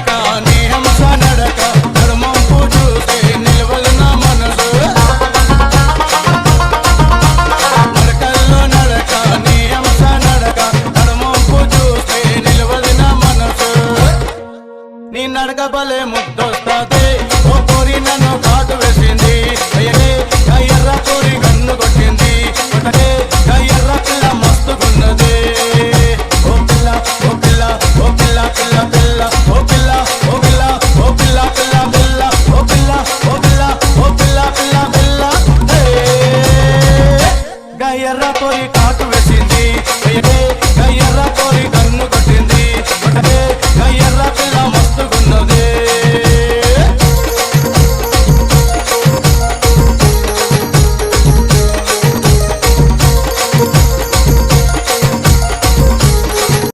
నడక నీ హంస నడక ధర్మంపు చూస్తే నిలవదు నా మనసు నడకల్లో నడక నీ హంస నడక ధర్మంపు చూస్తే నిలవదు నా మనసు నీ నడక భలే ముద్దు